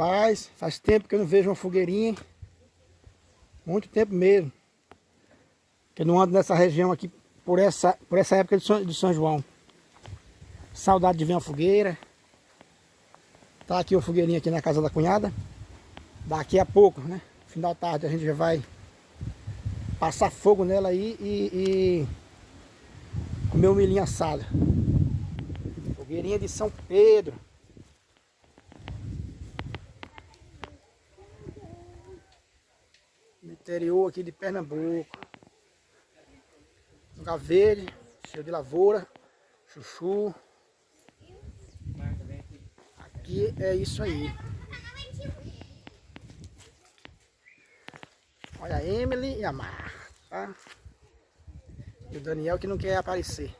Rapaz, faz tempo que eu não vejo uma fogueirinha. Muito tempo mesmo. Que eu não ando nessa região aqui por essa época de São João. Saudade de ver uma fogueira. Tá aqui uma fogueirinha aqui na casa da cunhada. Daqui a pouco, né? Final da tarde a gente já vai passar fogo nela aí e comer um milhinho assado. Fogueirinha de São Pedro. No interior aqui de Pernambuco. Lugar verde, cheio de lavoura, chuchu. Aqui é isso aí. Olha a Emily e a Mar, tá? E o Daniel que não quer aparecer.